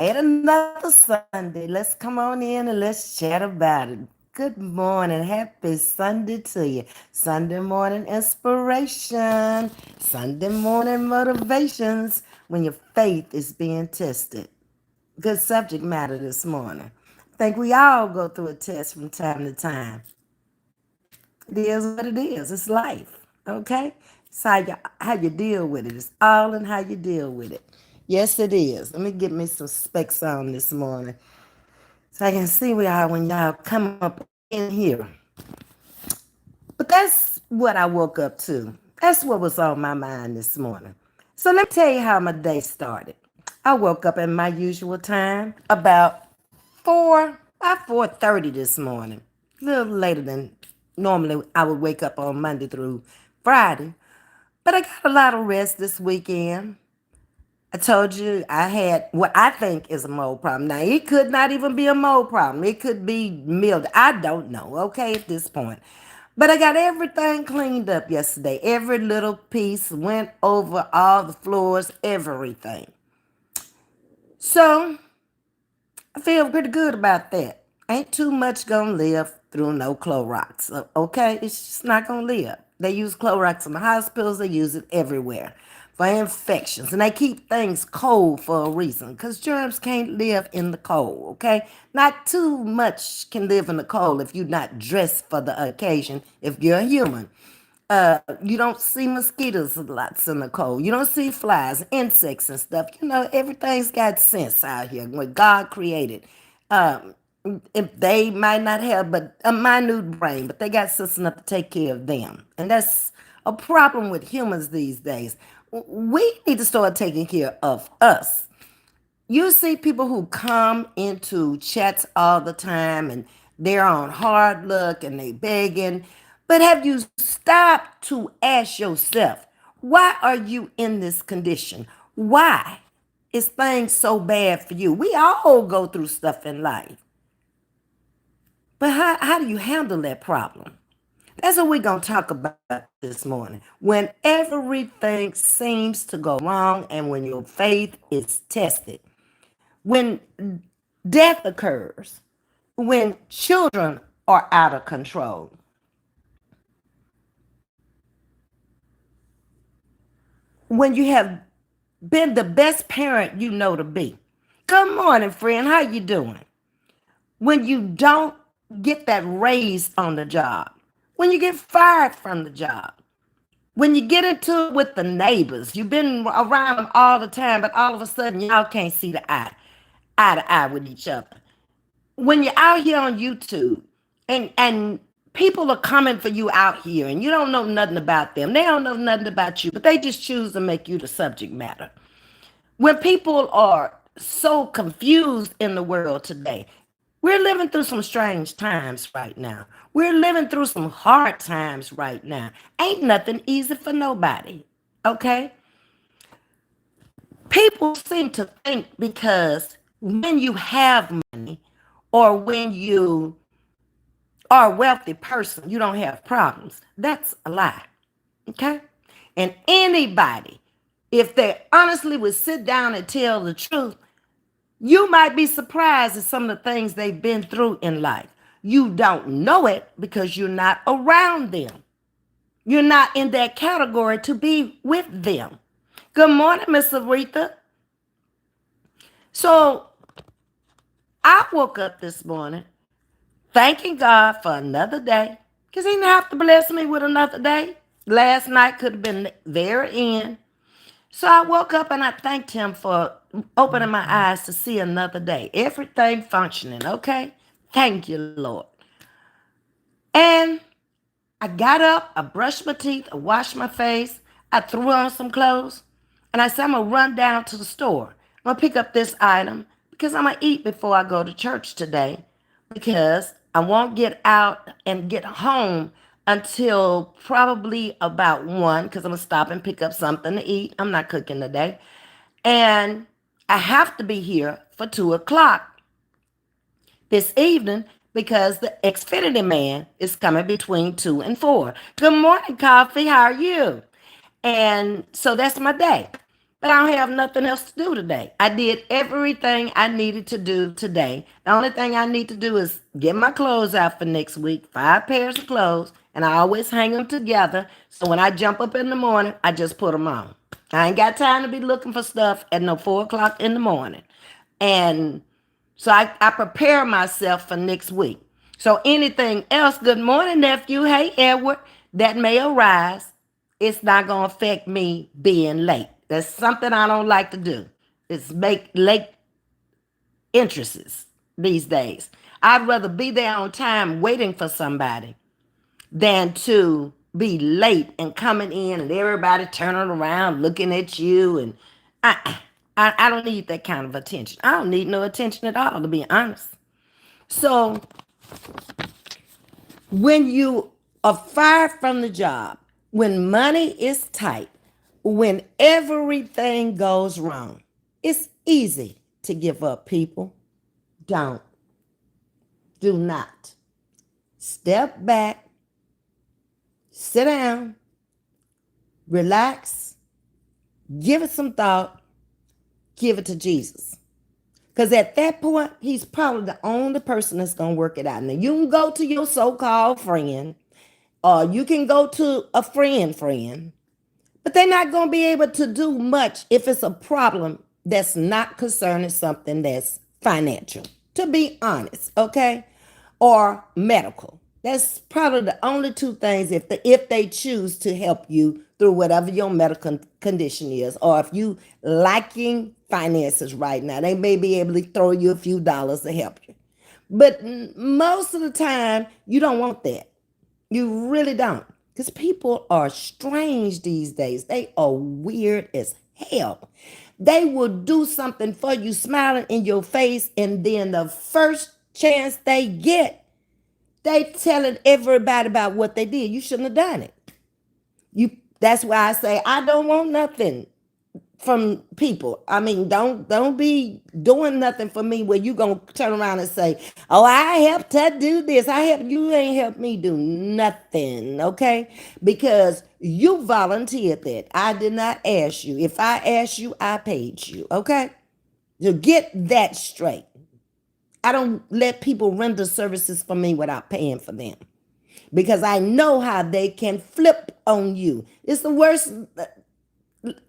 Another Sunday. Let's come on in and let's chat about it. Good morning. Happy Sunday to you. Sunday morning inspiration. Sunday morning motivations when your faith is being tested. Good subject matter this morning. I think we all go through a test from time to time. It is what it is. It's life. Okay? It's how you deal with it. It's all in how you deal with it. Yes, it is. Let me get me some specs on this morning so I can see where y'all when y'all come up in here. But that's what I woke up to. That's what was on my mind this morning. So let me tell you how my day started. I woke up at my usual time, about 4:30 this morning. A little later than normally I would wake up on Monday through Friday. But I got a lot of rest this weekend. I told you I had what I think is a mold problem. Now, it could not even be a mold problem. It could be mildew. I don't know, okay, at this point. But I got everything cleaned up yesterday. Every little piece went over all the floors, everything. So I feel pretty good about that. Ain't too much gonna live through no Clorox. Okay, it's just not gonna live. They use Clorox in the hospitals. They use it everywhere for infections, and they keep things cold for a reason. Cause germs can't live in the cold. Okay, not too much can live in the cold if you're not dressed for the occasion. If you're a human. You don't see mosquitoes lots in the cold. You don't see flies, insects and stuff. Everything's got sense out here. What God created. Um, if they might not have but a minute brain, but they got sense enough to take care of them. And that's a problem with humans these days. We need to start taking care of us. You see people who come into chats all the time and they're on hard luck and they begging. But have you stopped to ask yourself, why are you in this condition? Why is things so bad for you? We all go through stuff in life. But how do you handle that problem? That's what we're going to talk about this morning. When everything seems to go wrong and when your faith is tested, when death occurs, when children are out of control, when you have been the best parent you know to be. Good morning, friend. How you doing? When you don't get that raise on the job, when you get fired from the job, when you get into it with the neighbors, you've been around them all the time, but all of a sudden y'all can't see the eye to eye with each other. When you're out here on YouTube and people are coming for you out here and you don't know nothing about them. They don't know nothing about you, but they just choose to make you the subject matter. When people are so confused in the world today, we're living through some strange times right now. We're living through some hard times right now. Ain't nothing easy for nobody. Okay? People seem to think because when you have money or when you are a wealthy person, you don't have problems. That's a lie. Okay? And anybody, if they honestly would sit down and tell the truth, you might be surprised at some of the things they've been through in life. You don't know it because you're not around them. You're not in that category to be with them. Good morning, Miss Aretha. So I woke up this morning thanking God for another day because He didn't have to bless me with another day. Last night could have been the very end. So I woke up and I thanked Him for opening my eyes to see another day. Everything functioning, okay? Thank you, Lord. And I got up, I brushed my teeth, I washed my face, I threw on some clothes, and I said, I'm going to run down to the store. I'm going to pick up this item because I'm going to eat before I go to church today because I won't get out and get home until probably about 1 because I'm going to stop and pick up something to eat. I'm not cooking today. And I have to be here for 2 o'clock this evening because the Xfinity man is coming between 2 and 4. Good morning, Coffee. How are you? And so that's my day. but I don't have nothing else to do today. I did everything I needed to do today. The only thing I need to do is get my clothes out for next week, 5 pairs of clothes, and I always hang them together. So when I jump up in the morning, I just put them on. I ain't got time to be looking for stuff at no 4 o'clock in the morning. And so I prepare myself for next week. So anything else, good morning, nephew. Hey, Edward, that may arise, it's not going to affect me being late. That's something I don't like to do. It's make late entrances these days. I'd rather be there on time waiting for somebody than to be late and coming in and everybody turning around looking at you. And I don't need that kind of attention. I don't need no attention at all, to be honest. So when you are fired from the job, when money is tight, when everything goes wrong, it's easy to give up, people. Don't. Do not. Step back, sit down, relax, give it some thought, give it to Jesus. Because at that point, he's probably the only person that's going to work it out. Now, you can go to your so called friend, or you can go to a friend, but they're not going to be able to do much if it's a problem that's not concerning something that's financial, to be honest, okay? Or medical. That's probably the only two things if they choose to help you through whatever your medical condition is, or if you lacking finances right now, they may be able to throw you a few dollars to help you. But most of the time, you don't want that. You really don't. Because people are strange these days. They are weird as hell. They will do something for you, smiling in your face, and then the first chance they get, they telling everybody about what they did. You shouldn't have done it. That's why I say I don't want nothing from people. I mean, don't be doing nothing for me where you gonna turn around and say, "Oh, I helped her do this. I helped you. Ain't helped me do nothing." Okay, because you volunteered that. I did not ask you. If I asked you, I paid you. Okay, so get that straight. I don't let people render services for me without paying for them, because I know how they can flip on you. It's the worst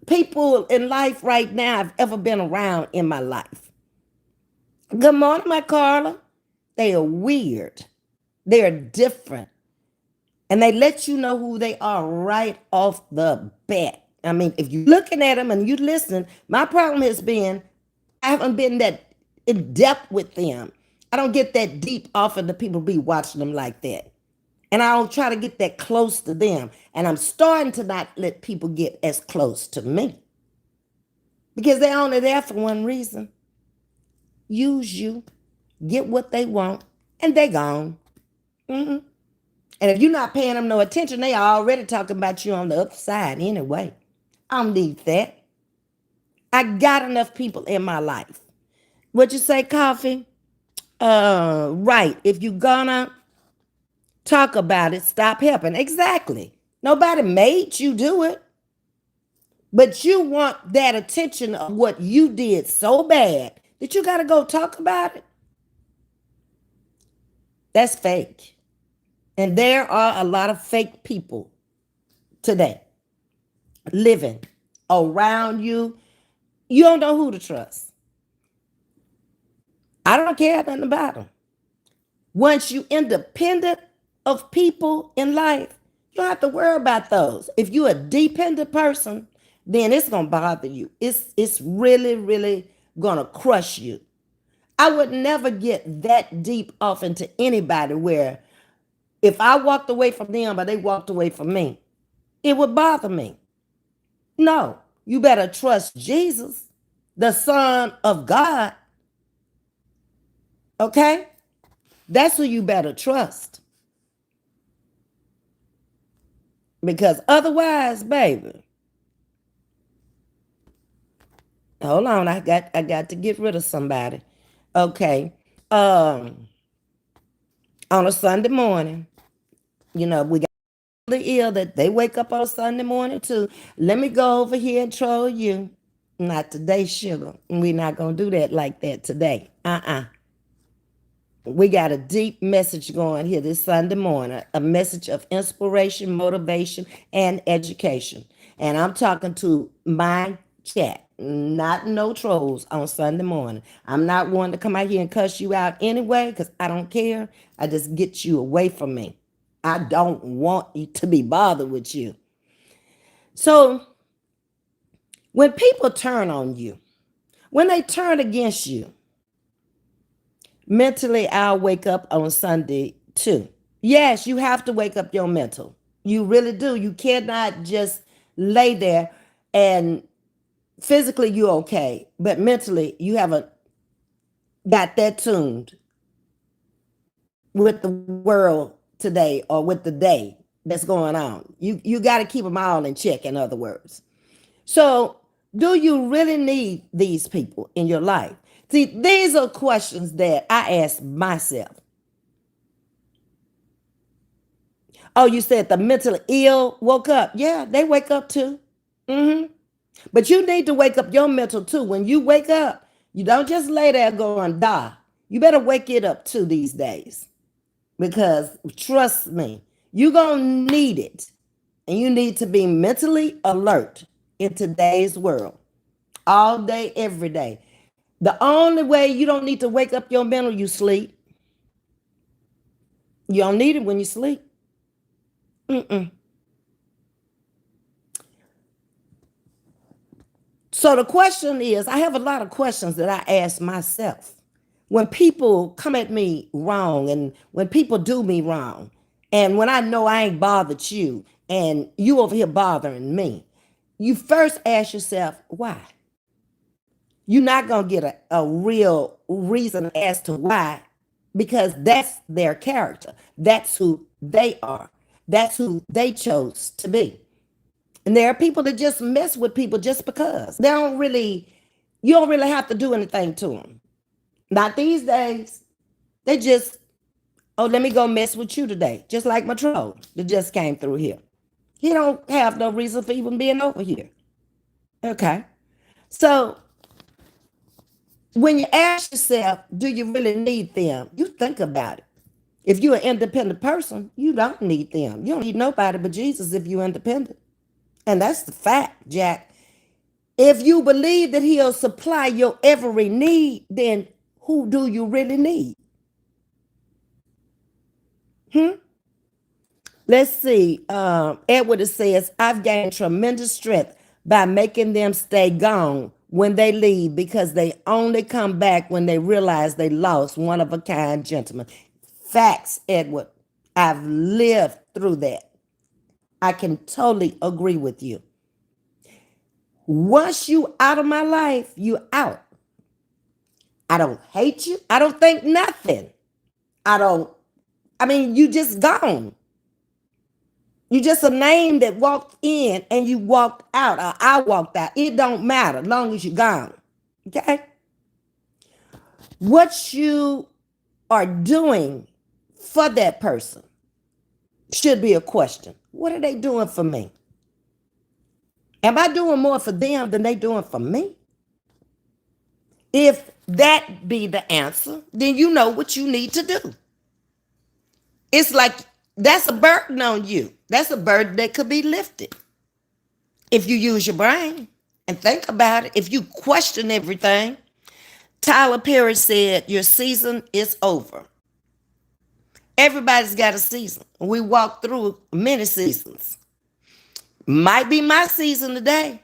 people in life right now I've ever been around in my life. Good morning, my Carla. They are weird. They are different. And they let you know who they are right off the bat. I mean, if you're looking at them and you listen, my problem has been I haven't been that in depth with them. I don't get that deep off of the people be watching them like that. And I don't try to get that close to them. And I'm starting to not let people get as close to me, because they're only there for one reason: use you, get what they want, and they gone. And if you're not paying them no attention, they are already talking about you on the other side anyway. I don't need that. I got enough people in my life. What you say, Coffee? Right. If you gonna talk about it, stop helping. Exactly. Nobody made you do it. But you want that attention of what you did so bad that you got to go talk about it. That's fake. And there are a lot of fake people today living around you. You don't know who to trust. I don't care nothing about them. Once you independent of people in life, you don't have to worry about those. If you're a dependent person, then it's gonna bother you. It's really, really gonna crush you. I would never get that deep off into anybody where if I walked away from them or they walked away from me, it would bother me. No, you better trust Jesus, the Son of God. Okay? That's who you better trust. Because otherwise, baby, hold on, I got to get rid of somebody. Okay. Um, on a Sunday morning, we got the ill that they wake up on Sunday morning too. Let me go over here and troll you. Not today, sugar. We're not going to do that like that today. We got a deep message going here this Sunday morning, a message of inspiration, motivation, and education. And I'm talking to my chat, not no trolls on Sunday morning. I'm not one to come out here and cuss you out anyway because I don't care. I just get you away from me. I don't want you to be bothered with you. So when people turn on you, when they turn against you, mentally, I'll wake up on Sunday too. Yes, you have to wake up your mental. You really do. You cannot just lay there and physically you're okay, but mentally you haven't got that tuned with the world today or with the day that's going on. You got to keep them all in check, in other words. So, do you really need these people in your life? See, these are questions that I ask myself. Oh, you said the mentally ill woke up. Yeah, they wake up too. But you need to wake up your mental too. When you wake up, you don't just lay there going die. You better wake it up too these days. Because trust me, you're going to need it. And you need to be mentally alert in today's world. All day, every day. The only way you don't need to wake up your mental, you sleep. You don't need it when you sleep. So the question is, I have a lot of questions that I ask myself. When people come at me wrong and when people do me wrong, and when I know I ain't bothered you and you over here bothering me, you first ask yourself, why? You're not going to get a real reason as to why, because that's their character. That's who they are. That's who they chose to be. And there are people that just mess with people just because. You don't really have to do anything to them. Not these days. They just, oh, let me go mess with you today. Just like my troll that just came through here. He don't have no reason for even being over here. Okay. So when you ask yourself, do you really need them? You think about it. If you're an independent person, you don't need them. You don't need nobody but Jesus if you're independent. And that's the fact, Jack. If you believe that he'll supply your every need, then who do you really need? Let's see. Edward says, I've gained tremendous strength by making them stay gone when they leave because they only come back when they realize they lost one of a kind gentleman. Facts, Edward. I've lived through that. I can totally agree with you. Once you out of my life, you out. I don't hate you. I don't think nothing. You just gone. You just a name that walked in and you walked out, or I walked out. It don't matter as long as you're gone. Okay? What you are doing for that person should be a question. What are they doing for me? Am I doing more for them than they doing for me? If that be the answer, then you know what you need to do. It's like that's a burden on you. That's a burden that could be lifted. If you use your brain and think about it, if you question everything, Tyler Perry said, your season is over. Everybody's got a season. We walk through many seasons. Might be my season today.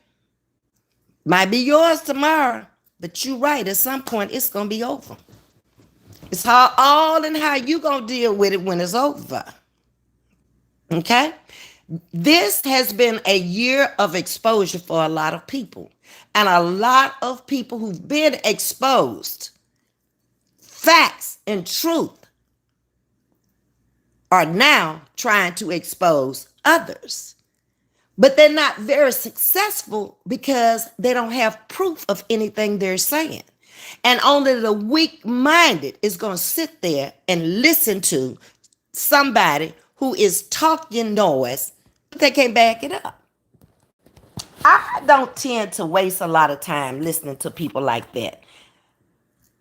Might be yours tomorrow. But you're right. At some point, it's going to be over. It's all in how you going to deal with it when it's over. Okay? This has been a year of exposure for a lot of people. And a lot of people who've been exposed, facts and truth, are now trying to expose others. But they're not very successful because they don't have proof of anything they're saying. And only the weak-minded is going to sit there and listen to somebody who is talking noise, but they can't back it up. I don't tend to waste a lot of time listening to people like that.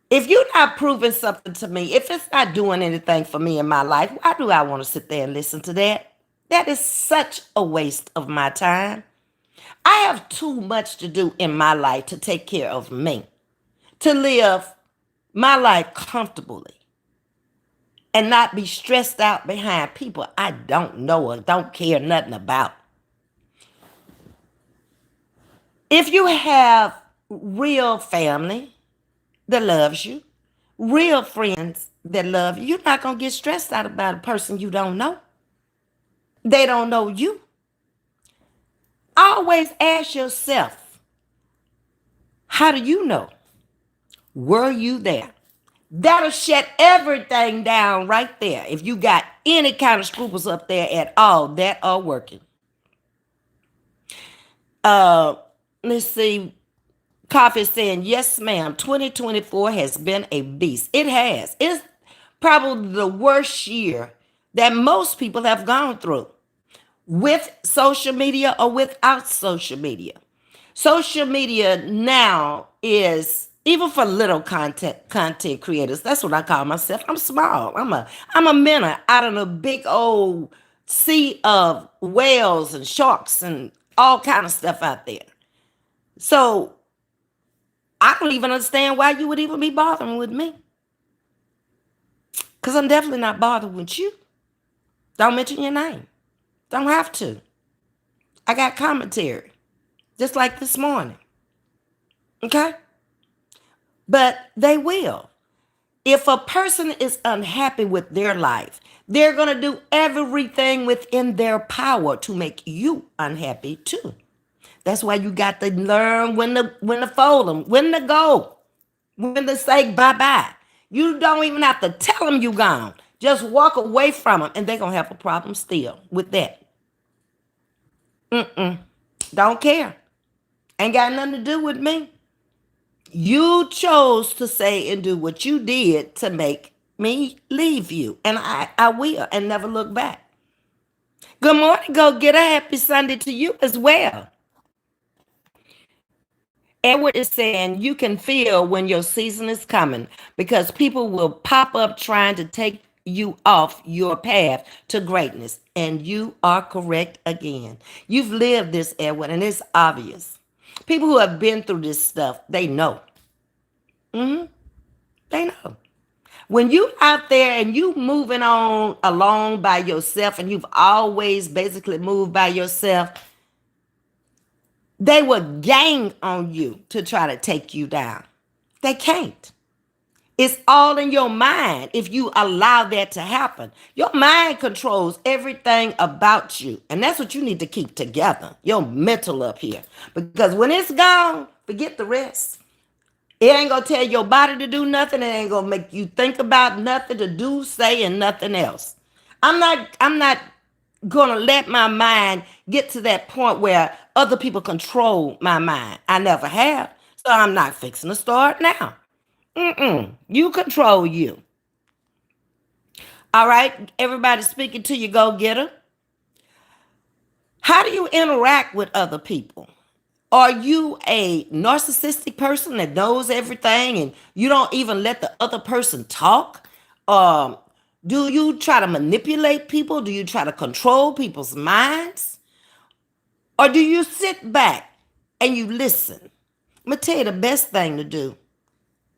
If you're not proving something to me, if it's not doing anything for me in my life, why do I want to sit there and listen to that? That is such a waste of my time. I have too much to do in my life to take care of me, to live my life comfortably and not be stressed out behind people I don't know or don't care nothing about. If you have real family that loves you, real friends that love you, you're not going to get stressed out about a person you don't know. They don't know you. Always ask yourself, how do you know? Were you there? That'll shut everything down right there. If you got any kind of scruples up there at all that are working. Uh, let's see. Coffee is saying, yes, ma'am. 2024 has been a beast. It has. It's probably the worst year that most people have gone through with social media or without social media. Social media now is even for little content creators. That's what I call myself. I'm small. I'm a minnow out in a big old sea of whales and sharks and all kind of stuff out there. So I don't even understand why you would even be bothering with me. Because I'm definitely not bothered with you. Don't mention your name. Don't have to. I got commentary, just like this morning. Okay? But they will. If a person is unhappy with their life, they're going to do everything within their power to make you unhappy too. That's why you got to learn when to fold them, when to go, when to say bye-bye. You don't even have to tell them you gone. Just walk away from them and they're going to have a problem still with that. Don't care. Ain't got nothing to do with me. You chose to say and do what you did to make me leave you. And I will and never look back. Good morning, go get a happy Sunday to you as well. Edward is saying you can feel when your season is coming because people will pop up trying to take you off your path to greatness. And you are correct again. You've lived this, Edward, and it's obvious. People who have been through this stuff, they know. They know. When you out there and you moving on along by yourself and you've always basically moved by yourself, they will gang on you to try to take you down. They can't. It's all in your mind if you allow that to happen. Your mind controls everything about you. And that's what you need to keep together. Your mental up here. Because when it's gone, forget the rest. It ain't gonna tell your body to do nothing. It ain't gonna make you think about nothing to do, say, and nothing else. I'm not gonna let my mind get to that point where other people control my mind. I never have. So I'm not fixing to start now. You control you. All right, everybody speaking to you, go getter. How do you interact with other people? Are you a narcissistic person that knows everything and you don't even let the other person talk? Um, do you try to manipulate people? Do you try to control people's minds? Or do you sit back and you listen? I'm gonna tell you the best thing to do.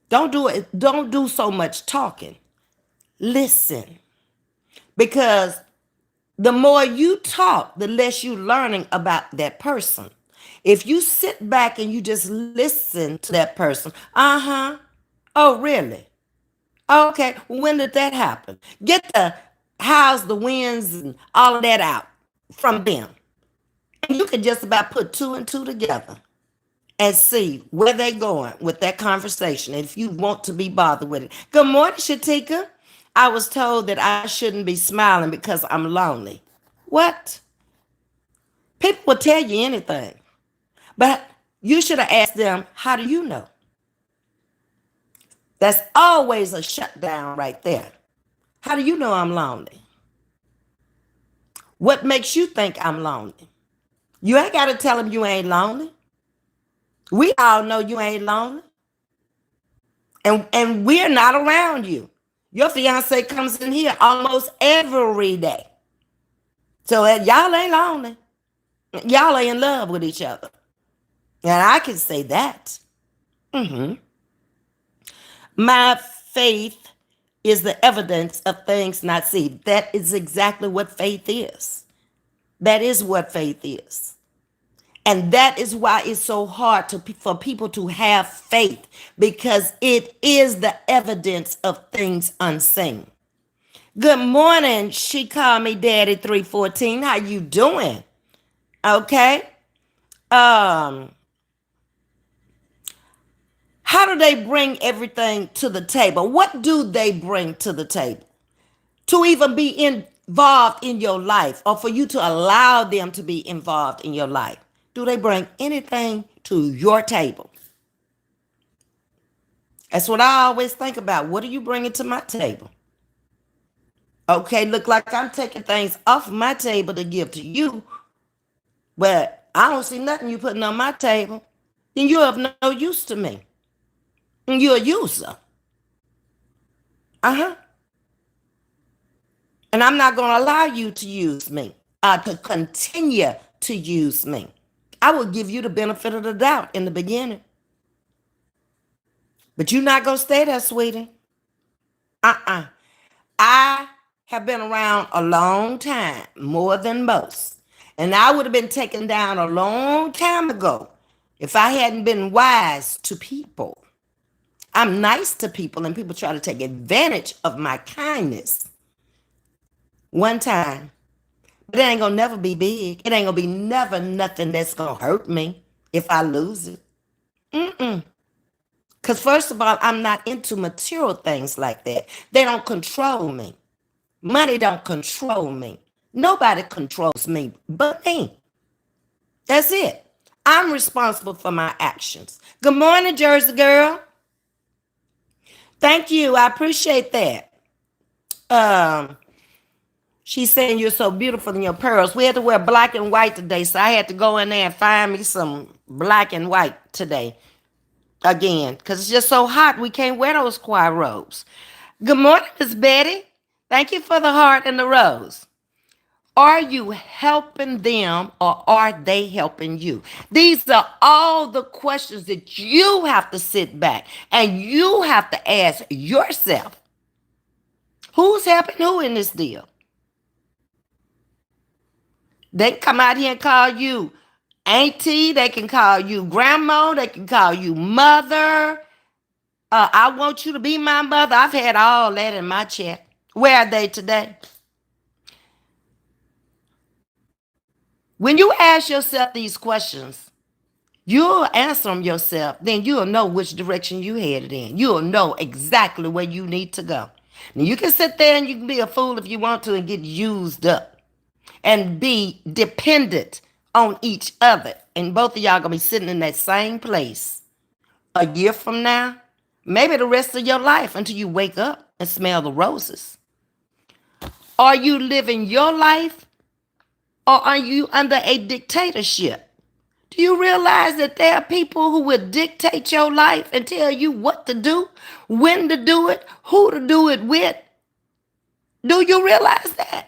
Don't do it, don't do so much talking. Listen. Because the more you talk, the less you learning about that person. If you sit back and you just listen to that person, oh, really? Okay, when did that happen? Get the hows, the wins, and all of that out from them. And you can just about put two and two together and see where they're going with that conversation if you want to be bothered with it. Good morning, Shatika. I was told that I shouldn't be smiling because I'm lonely. What? People will tell you anything. But you should have asked them, how do you know? That's always a shutdown right there. How do you know I'm lonely? What makes you think I'm lonely? You ain't got to tell them you ain't lonely. We all know you ain't lonely. And we're not around you. Your fiance comes in here almost every day. So y'all ain't lonely. Y'all are in love with each other. And I can say that. Hmm. My faith is the evidence of things not seen. That is exactly what faith is. That is what faith is. And that is why it's so hard for people to have faith, because it is the evidence of things unseen. Good morning. She called me Daddy 314. How you doing? Okay. Um, how do they bring everything to the table? What do they bring to the table? To even be involved in your life, or for you to allow them to be involved in your life. Do they bring anything to your table? That's what I always think about. What are you bringing to my table? Okay, look like I'm taking things off my table to give to you, but I don't see nothing you putting on my table. Then you're of no use to me. And you're a user. Uh-huh. And I'm not going to allow you to use me, to continue to use me. I will give you the benefit of the doubt in the beginning. But you're not going to stay there, sweetie. Uh-uh. I have been around a long time, more than most. And I would have been taken down a long time ago if I hadn't been wise to people. I'm nice to people, and people try to take advantage of my kindness one time. But it ain't gonna never be big. It ain't gonna be never nothing that's gonna hurt me if I lose it. Mm-mm. Because first of all, I'm not into material things like that. They don't control me. Money don't control me. Nobody controls me but me. That's it. I'm responsible for my actions. Good morning, Jersey girl. Thank you. I appreciate that. Um, she's saying you're so beautiful in your pearls. We had to wear black and white today, so I had to go in there and find me some black and white today again, because it's just so hot. We can't wear those choir robes. Good morning, Miss Betty. Thank you for the heart and the rose. Are you helping them, or are they helping you? These are all the questions that you have to sit back and you have to ask yourself. Who's helping who in this deal? They can come out here and call you auntie. They can call you grandma. They can call you mother. I want you to be my mother. I've had all that in my chat. Where are they today? When you ask yourself these questions, you'll answer them yourself. Then you'll know which direction you headed in. You'll know exactly where you need to go. Now you can sit there and you can be a fool if you want to and get used up and be dependent on each other. And both of y'all gonna be sitting in that same place a year from now, maybe the rest of your life until you wake up and smell the roses. Are you living your life, or are you under a dictatorship? Do you realize that there are people who will dictate your life and tell you what to do, when to do it, who to do it with? Do you realize that?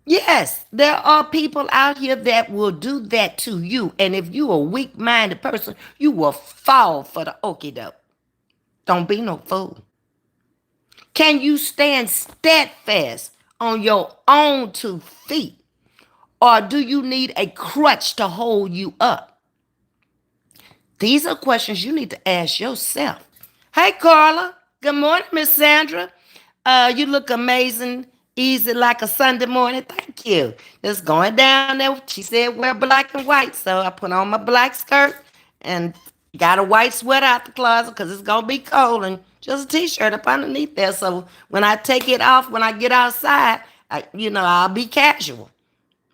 Yes, there are people out here that will do that to you. And if you're a weak-minded person, you will fall for the okie doke. Don't be no fool. Can you stand steadfast on your own 2 feet? Or do you need a crutch to hold you up? These are questions you need to ask yourself. Hey, Carla. Good morning, Miss Sandra. You look amazing, easy like a Sunday morning. Thank you. Just going down there. She said wear black and white, so I put on my black skirt and got a white sweater out the closet because it's gonna be cold, and just a t-shirt up underneath there. So when I take it off, when I get outside, I'll be casual.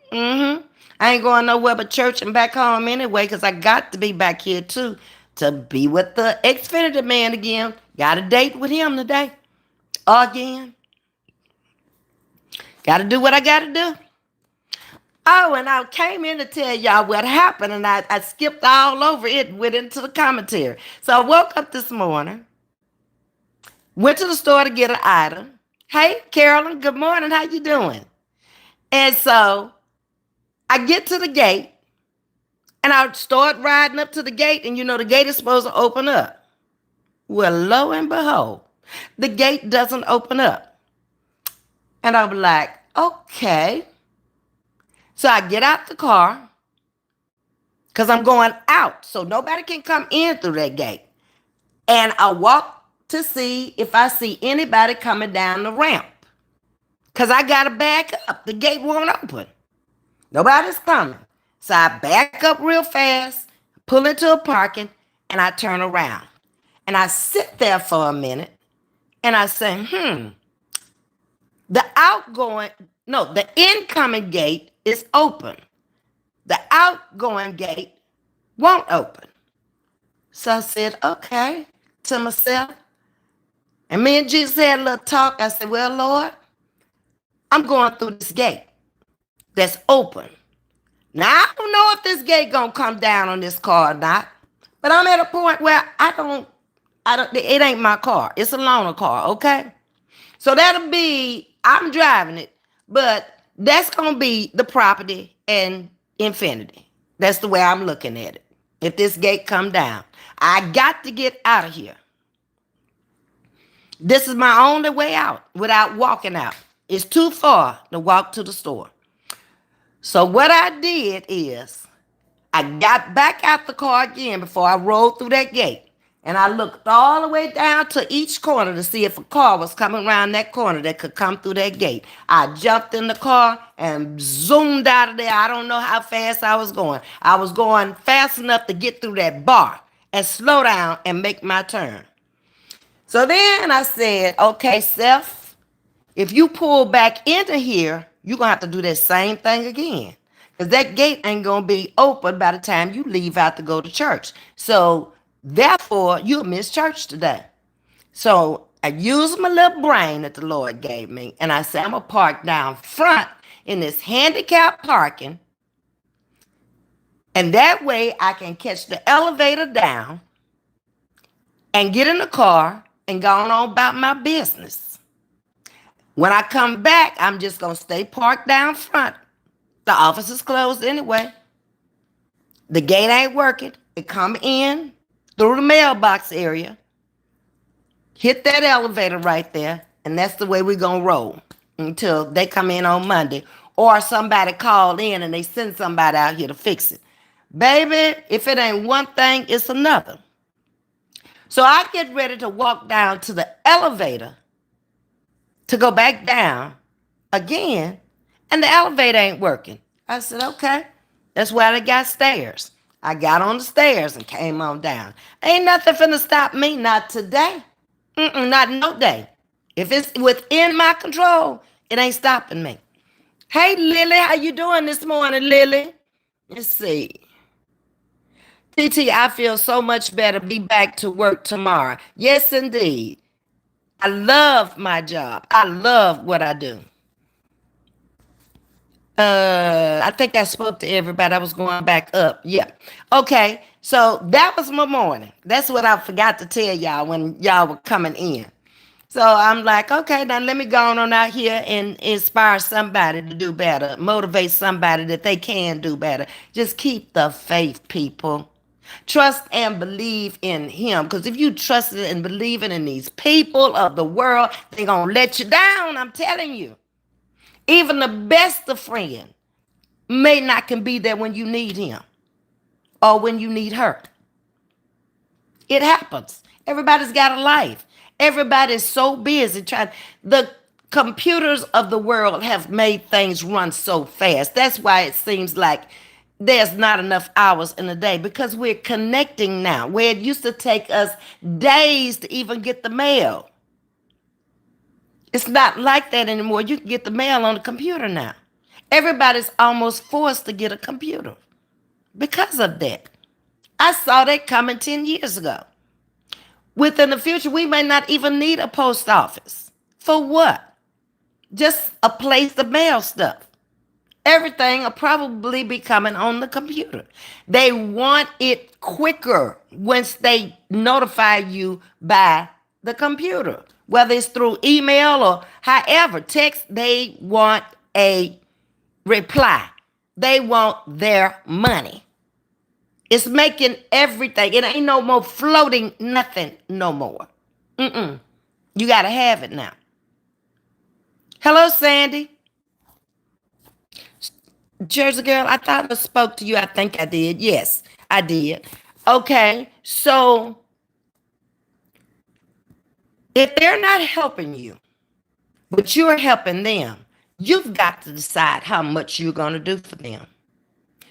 I ain't going nowhere but church and back home anyway, because I got to be back here too to be with the Xfinity man again. Got a date with him today. Again. Got to do what I got to do. Oh, and I came in to tell y'all what happened, and I skipped all over it and went into the commentary. So I woke up this morning, went to the store to get an item. Hey, Carolyn, good morning. How you doing? And so I get to the gate, and I start riding up to the gate, and the gate is supposed to open up. Well, lo and behold, the gate doesn't open up. And I'm like, okay. So I get out the car because I'm going out, so nobody can come in through that gate. And I walk to see if I see anybody coming down the ramp because I got to back up. The gate won't open. Nobody's coming. So I back up real fast, pull into a parking, and I turn around. And I sit there for a minute, and I say, the the incoming gate is open. The outgoing gate won't open. So I said, okay, to myself. And me and Jesus had a little talk. I said, well, Lord, I'm going through this gate that's open. Now, I don't know if this gate gonna come down on this car or not, but I'm at a point where it ain't my car. It's a loaner car, okay? So I'm driving it, but that's gonna be the property and infinity. That's the way I'm looking at it. If this gate come down, I got to get out of here. This is my only way out without walking out. It's too far to walk to the store. So what I did is I got back out the car again before I rolled through that gate. And I looked all the way down to each corner to see if a car was coming around that corner that could come through that gate. I jumped in the car and zoomed out of there. I don't know how fast I was going. I was going fast enough to get through that bar and slow down and make my turn. So then I said, okay, Seth, if you pull back into here, you're going to have to do that same thing again. Because that gate ain't going to be open by the time you leave out to go to church. So therefore, you'll miss church today. So I used my little brain that the Lord gave me. And I said, I'm going to park down front in this handicapped parking. And that way I can catch the elevator down and get in the car and go on about my business. When I come back, I'm just going to stay parked down front. The office is closed anyway. The gate ain't working. It come in through the mailbox area, hit that elevator right there, and that's the way we're going to roll until they come in on Monday or somebody called in and they send somebody out here to fix it. Baby, if it ain't one thing, it's another. So I get ready to walk down to the elevator to go back down again, and the elevator ain't working. I said, okay, that's why they got stairs. I got on the stairs and came on down. Ain't nothing finna stop me, not today. Not no day. If it's within my control, it ain't stopping me. Hey, Lily, how you doing this morning, Lily? Let's see. TT, I feel so much better. Be back to work tomorrow. Yes, indeed. I love my job. I love what I do. I think I spoke to everybody. I was going back up. Yeah. Okay. So that was my morning. That's what I forgot to tell y'all when y'all were coming in. So I'm like, okay, now let me go on out here and inspire somebody to do better, motivate somebody that they can do better. Just keep the faith, people. Trust and believe in him. Because if you trusted and believing in these people of the world, they're going to let you down. I'm telling you. Even the best of friends may not can be there when you need him or when you need her. It happens. Everybody's got a life. Everybody's so busy trying. The computers of the world have made things run so fast. That's why it seems like there's not enough hours in a day, because we're connecting now, where it used to take us days to even get the mail. It's not like that anymore. You can get the mail on the computer now. Everybody's almost forced to get a computer because of that. I saw that coming 10 years ago. Within the future, we may not even need a post office. For what? Just a place to mail stuff. Everything will probably be coming on the computer. They want it quicker once they notify you by the computer, whether it's through email or however, text, they want a reply. They want their money. It's making everything. It ain't no more floating nothing no more. Mm-mm. You got to have it now. Hello, Sandy. Jersey girl, I thought I spoke to you. I think I did. Yes, I did. Okay, so if they're not helping you, but you're helping them, you've got to decide how much you're going to do for them.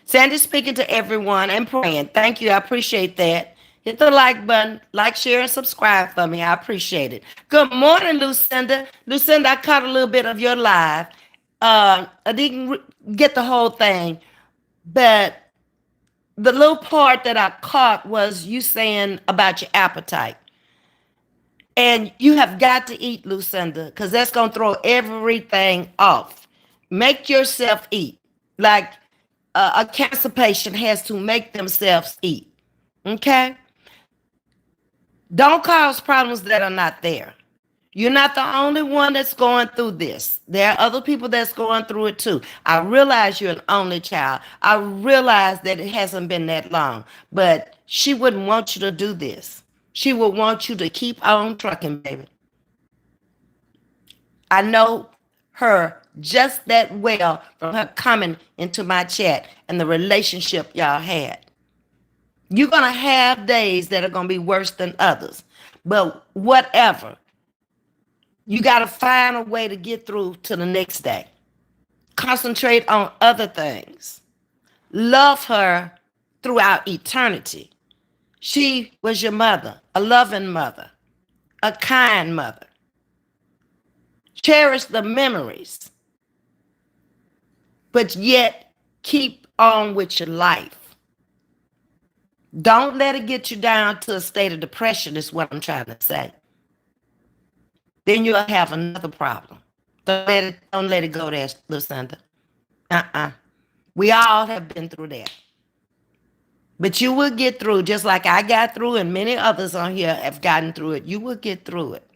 Sandy speaking to everyone and praying. Thank you. I appreciate that. Hit the like button, like, share, and subscribe for me. I appreciate it. Good morning, Lucinda. Lucinda, I caught a little bit of your live. I didn't get the whole thing, but the little part that I caught was you saying about your appetite. And you have got to eat, Lucinda, because that's going to throw everything off. Make yourself eat. Like a cancer patient has to make themselves eat. Okay? Don't cause problems that are not there. You're not the only one that's going through this. There are other people that's going through it too. I realize you're an only child. I realize that it hasn't been that long, but she wouldn't want you to do this. She would want you to keep on trucking, baby. I know her just that well from her coming into my chat and the relationship y'all had. You're going to have days that are going to be worse than others, but whatever. You got to find a way to get through to the next day. Concentrate on other things. Love her throughout eternity. She was your mother, a loving mother, a kind mother. Cherish the memories, but yet keep on with your life. Don't let it get you down to a state of depression, is what I'm trying to say. Then you'll have another problem. Don't let it go there, Lucinda. We all have been through that. But you will get through, just like I got through and many others on here have gotten through it. You will get through it.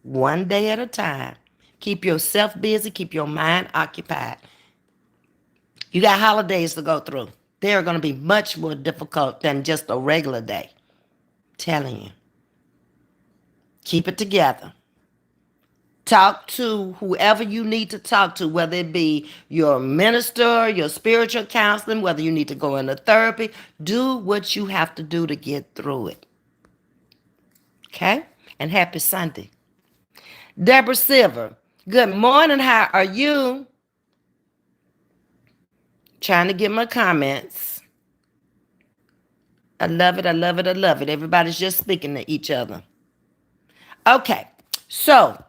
One day at a time. Keep yourself busy. Keep your mind occupied. You got holidays to go through. They're going to be much more difficult than just a regular day. Telling you. Keep it together. Talk to whoever you need to talk to, whether it be your minister, your spiritual counseling, whether you need to go into therapy. Do what you have to do to get through it. Okay? And happy Sunday. Deborah Silver, good morning. How are you? Trying to get my comments. I love it. I love it. I love it. Everybody's just speaking to each other. Okay. So,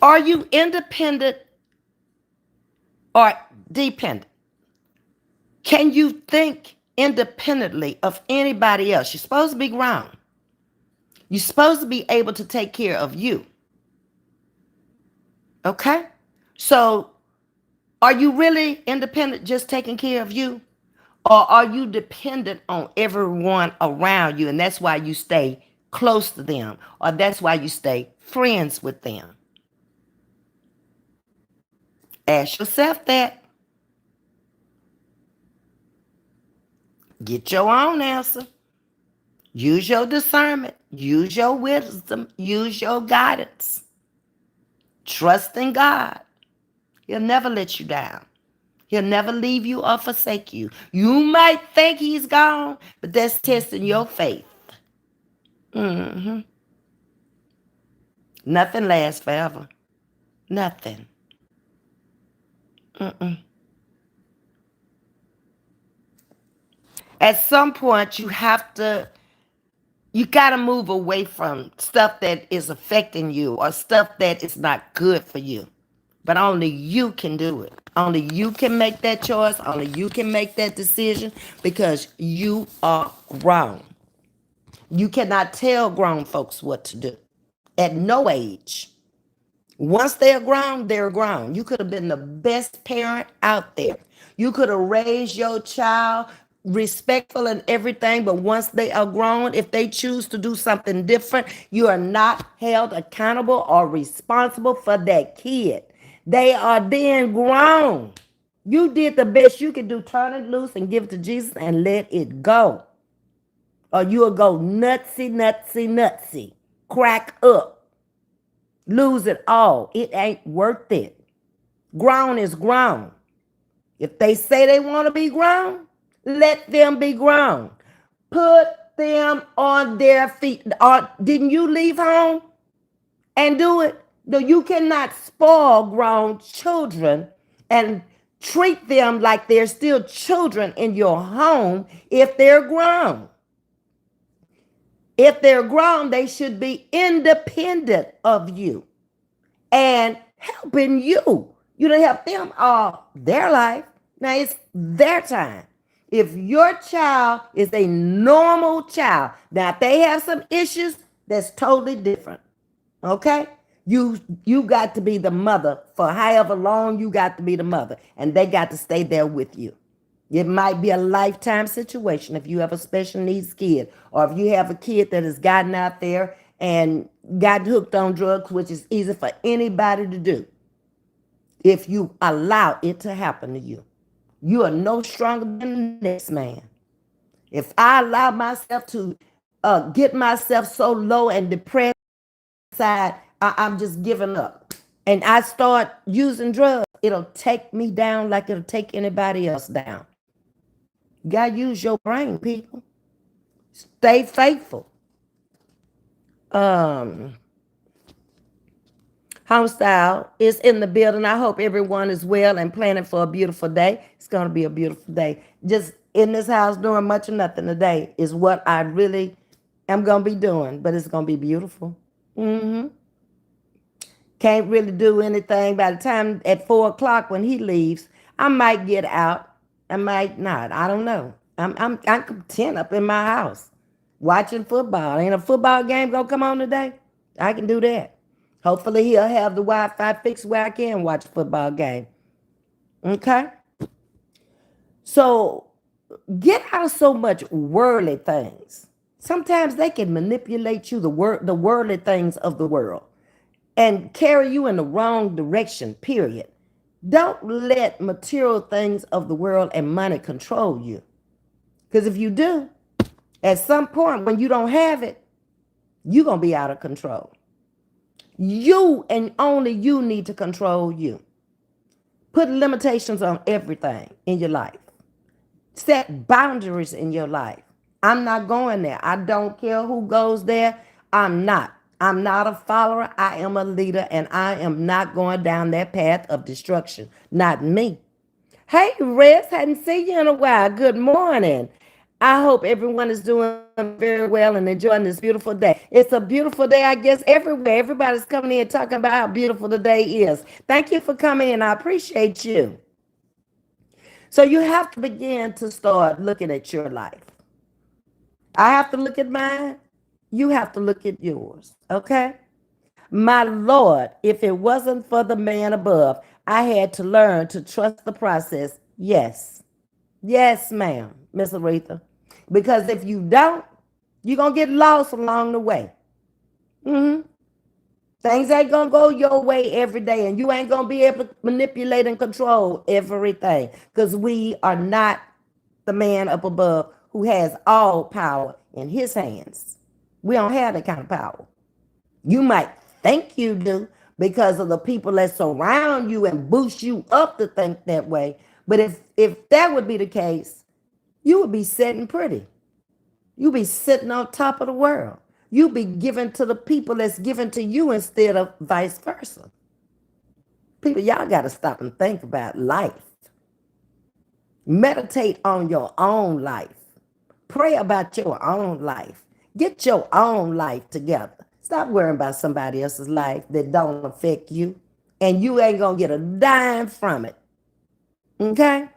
are you independent or dependent? Can you think independently of anybody else? You're supposed to be grown. You're supposed to be able to take care of you. Okay? So, are you really independent, just taking care of you? Or are you dependent on everyone around you, and that's why you stay close to them, or that's why you stay friends with them? Ask yourself that. Get your own answer. Use your discernment. Use your wisdom. Use your guidance. Trust in God. He'll never let you down. He'll never leave you or forsake you. You might think he's gone, but that's testing your faith. Nothing lasts forever. Nothing. At some point, you got to move away from stuff that is affecting you or stuff that is not good for you. But only you can do it. Only you can make that choice. Only you can make that decision because you are grown. You cannot tell grown folks what to do at no age. Once they're grown, they're grown. You could have been the best parent out there. You could have raised your child respectful and everything, but once they are grown, if they choose to do something different, you are not held accountable or responsible for that kid. They are then grown. You did the best you could do. Turn it loose and give it to Jesus and let it go. Or you'll go nutsy, nutsy, nutsy. Crack up. Lose it all. It ain't worth it. Grown is grown. If they say they want to be grown, let them be grown. Put them on their feet. Or didn't you leave home and do it? No, you cannot spoil grown children and treat them like they're still children in your home if they're grown. If they're grown, they should be independent of you and helping you. You don't help them all their life. Now it's their time. If your child is a normal child, now if they have some issues, that's totally different. Okay? You got to be the mother for however long you got to be the mother, and they got to stay there with you. It might be a lifetime situation if you have a special needs kid, or if you have a kid that has gotten out there and got hooked on drugs, which is easy for anybody to do. If you allow it to happen to you, you are no stronger than the next man. If I allow myself to get myself so low and depressed inside, I'm just giving up. And I start using drugs, it'll take me down like it'll take anybody else down. You gotta use your brain, people. Stay faithful. Um, Homestyle is in the building. I hope everyone is well and planning for a beautiful day. It's gonna be a beautiful day. Just in this house doing much or nothing today is what I really am gonna be doing, but it's gonna be beautiful. Mm-hmm. Can't really do anything. By the time at 4 o'clock when he leaves, I might get out. I might not. I don't know. I'm content up in my house watching football. Ain't a football game gonna come on today? I can do that. Hopefully he'll have the Wi-Fi fixed where I can watch a football game. Okay? So get out of so much worldly things. Sometimes they can manipulate you, the worldly things of the world, and carry you in the wrong direction, period. Don't let material things of the world and money control you. Because if you do, at some point when you don't have it, you're going to be out of control. You and only you need to control you. Put limitations on everything in your life. Set boundaries in your life. I'm not going there. I don't care who goes there. I'm not. I'm not a follower. I am a leader, and I am not going down that path of destruction. Not me. Hey, Rez, hadn't seen you in a while. Good morning. I hope everyone is doing very well and enjoying this beautiful day. It's a beautiful day, I guess, everywhere. Everybody's coming in talking about how beautiful the day is. Thank you for coming in. I appreciate you. So you have to begin to start looking at your life. I have to look at mine. You have to look at yours. Okay? My Lord, if it wasn't for the man above, I had to learn to trust the process. Yes. Yes, ma'am, Miss Aretha. Because if you don't, you're going to get lost along the way. Things ain't going to go your way every day, and you ain't going to be able to manipulate and control everything, because we are not the man up above who has all power in his hands. We don't have that kind of power. You might think you do because of the people that surround you and boost you up to think that way. But if that would be the case, you would be sitting pretty. You'd be sitting on top of the world. You'd be giving to the people that's given to you instead of vice versa. People, y'all got to stop and think about life. Meditate on your own life. Pray about your own life. Get your own life together. Stop worrying about somebody else's life that don't affect you. And you ain't going to get a dime from it. Okay?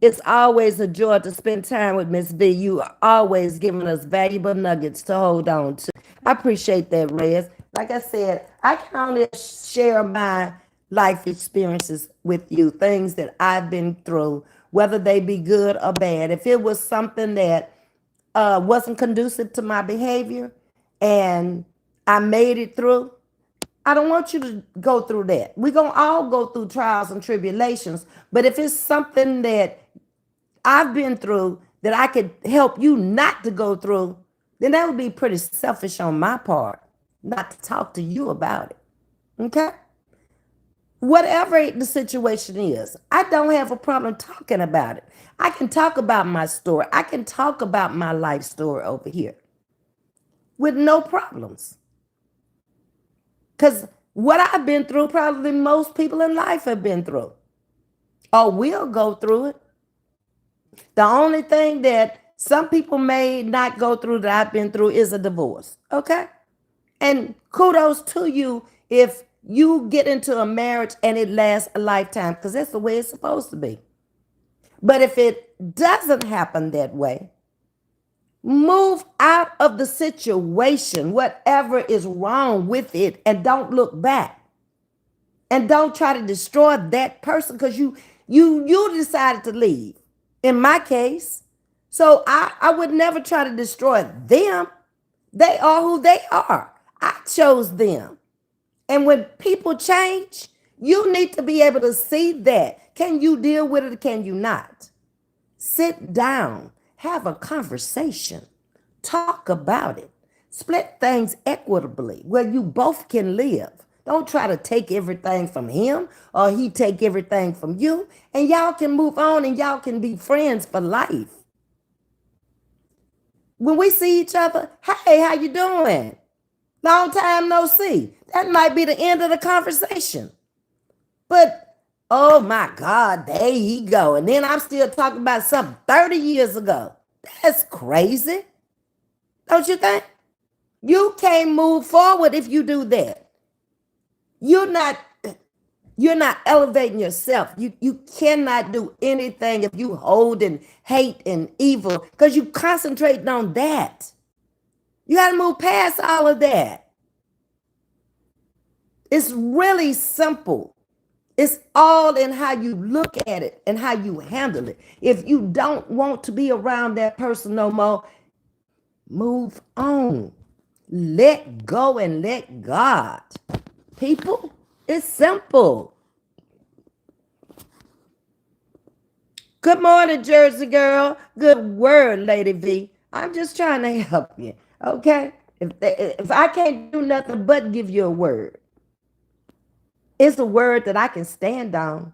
It's always a joy to spend time with Ms.V. You are always giving us valuable nuggets to hold on to. I appreciate that, Rez. Like I said, I can only share my life experiences with you, things that I've been through, whether they be good or bad. If it was something that wasn't conducive to my behavior and I made it through, I don't want you to go through that. We're going to all go through trials and tribulations. But if it's something that I've been through that I could help you not to go through, then that would be pretty selfish on my part not to talk to you about it. Okay? Whatever the situation is, I don't have a problem talking about it. I can talk about my story. I can talk about my life story over here with no problems. Because what I've been through, probably most people in life have been through or will go through it. The only thing that some people may not go through that I've been through is a divorce. Okay? And kudos to you if you get into a marriage and it lasts a lifetime, because that's the way it's supposed to be. But if it doesn't happen that way, move out of the situation, whatever is wrong with it, and don't look back. And don't try to destroy that person because you decided to leave. In my case, so I would never try to destroy them. They are who they are. I chose them. And when people change, you need to be able to see that. Can you deal with it or can you not? Sit down, have a conversation, talk about it, split things equitably where you both can live. Don't try to take everything from him or he take everything from you, and y'all can move on and y'all can be friends for life. When we see each other, hey, how you doing? Long time no see. That might be the end of the conversation. But oh my God, there you go. And then I'm still talking about something 30 years ago. That's crazy. Don't you think? You can't move forward if you do that. You're not you're not elevating yourself. You cannot do anything if you hold in hate and evil because you concentrating on that. You got to move past all of that. It's really simple. It's all in how you look at it and how you handle it. If you don't want to be around that person no more, move on. Let go and let God. People, it's simple. Good morning, Jersey girl. Good word, Lady V. I'm just trying to help you, okay? If I can't do nothing but give you a word, it's a word that I can stand on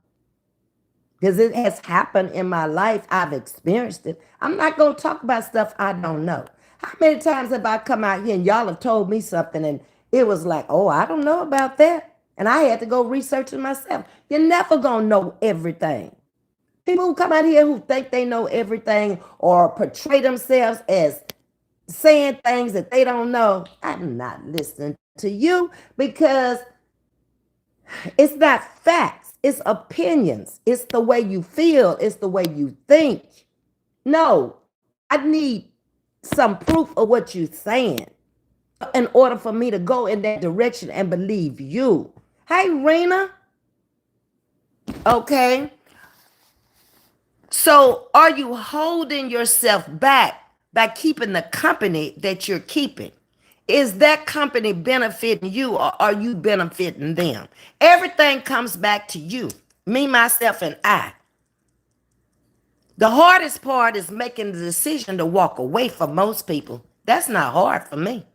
because it has happened in my life. I've experienced it. I'm not going to talk about stuff I don't know. How many times have I come out here and y'all have told me something and it was like, oh, I don't know about that. And I had to go research it myself. You're never going to know everything. People who come out here who think they know everything or portray themselves as saying things that they don't know, I'm not listening to you because it's not facts, it's opinions, it's the way you feel, it's the way you think. No, I need some proof of what you're saying in order for me to go in that direction and believe you. Hey, Rena. Okay. So are you holding yourself back by keeping the company that you're keeping? Is that company benefiting you or are you benefiting them? Everything comes back to you, me, myself, and I. The hardest part is making the decision to walk away for most people. That's not hard for me.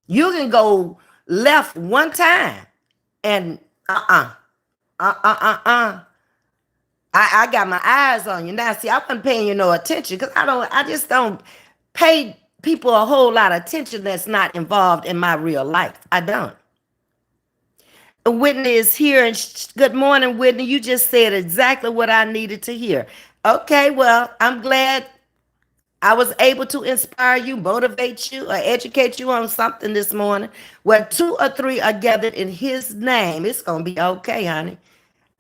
You can go left one time and I got my eyes on you. Now, see, I wasn't paying you no attention because I just don't pay people a whole lot of attention that's not involved in my real life. I don't. Whitney is here, and good morning, Whitney. You just said exactly what I needed to hear. Okay, well, I'm glad I was able to inspire you, motivate you, or educate you on something this morning. Where two or three are gathered in his name, it's going to be okay, honey.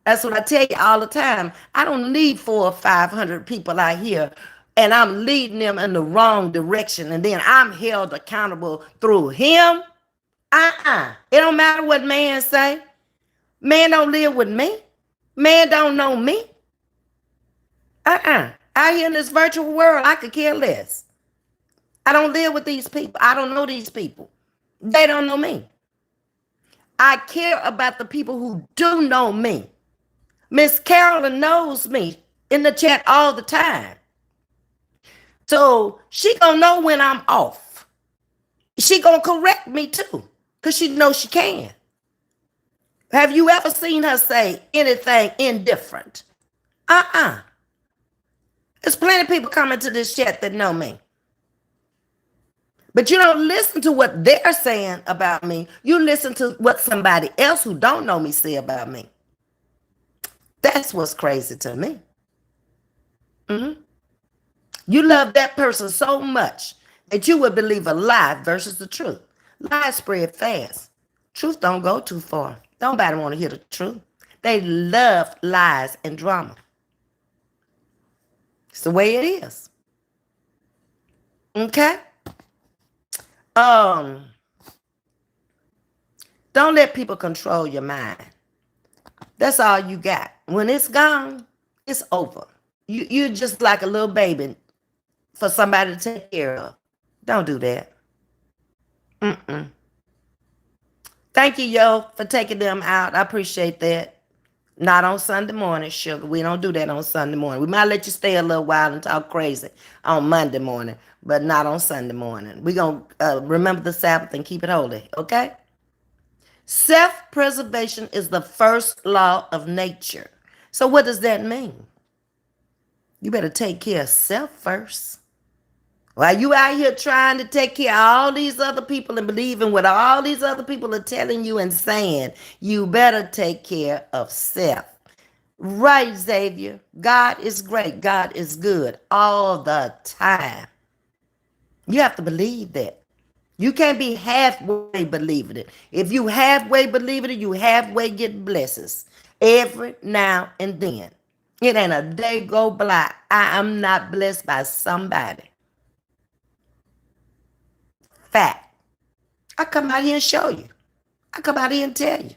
That's what I tell you all the time. I don't need 400 or 500 people out here and I'm leading them in the wrong direction. And then I'm held accountable through him. It don't matter what man say. Man don't live with me. Man don't know me. Out here in this virtual world, I could care less. I don't live with these people. I don't know these people. They don't know me. I care about the people who do know me. Miss Carolyn knows me in the chat all the time. So she gonna know when I'm off. She gonna correct me too, because she knows she can. Have you ever seen her say anything indifferent? There's plenty of people coming to this chat that know me. But you don't listen to what they're saying about me. You listen to what somebody else who don't know me say about me. That's what's crazy to me. You love that person so much that you would believe a lie versus the truth. Lies spread fast. Truth don't go too far. Nobody want to hear the truth. They love lies and drama. It's the way it is. Okay? Don't let people control your mind. That's all you got. When it's gone, it's over. You're just like a little baby for somebody to take care of. Don't do that. Thank you, yo, for taking them out. I appreciate that. Not on Sunday morning, sugar. We don't do that on Sunday morning. We might let you stay a little while and talk crazy on Monday morning, but not on Sunday morning. We're going to remember the Sabbath and keep it holy, okay? Self-preservation is the first law of nature. So what does that mean? You better take care of self first. While you out here trying to take care of all these other people and believing what all these other people are telling you and saying, you better take care of self. Right, Xavier. God is great. God is good all the time. You have to believe that. You can't be halfway believing it. If you halfway believing it, you halfway get blessings every now and then. It ain't a day go by I am not blessed by somebody. Fact. I come out here and show you. I come out here and tell you.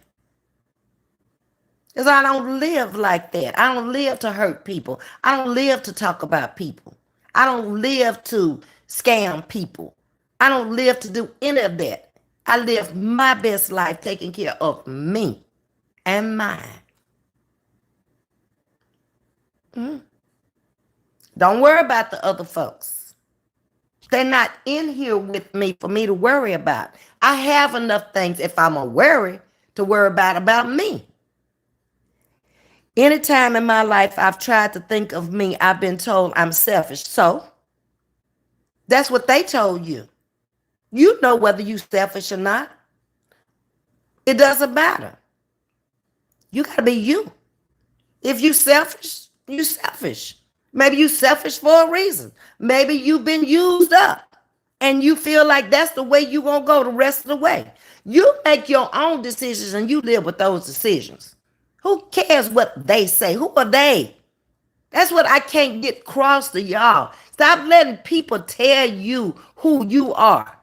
Because I don't live like that. I don't live to hurt people. I don't live to talk about people. I don't live to scam people. I don't live to do any of that. I live my best life taking care of me and mine. Don't worry about the other folks. They're not in here with me for me to worry about. I have enough things if I'm a worry to worry about me. Anytime in my life I've tried to think of me, I've been told I'm selfish. So that's what they told you. You know whether you're selfish or not. It doesn't matter. You got to be you. If you're selfish, you're selfish. Maybe you're selfish for a reason. Maybe you've been used up and you feel like that's the way you're going to go the rest of the way. You make your own decisions and you live with those decisions. Who cares what they say? Who are they? That's what I can't get across to y'all. Stop letting people tell you who you are.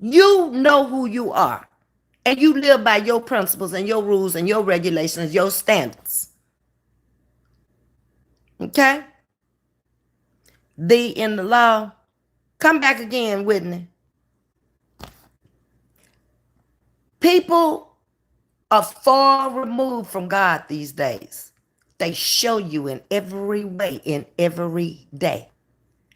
You know who you are. And you live by your principles and your rules and your regulations, your standards. Okay? Thee in the law. Come back again, Whitney. People are far removed from God these days. They show you in every way, in every day.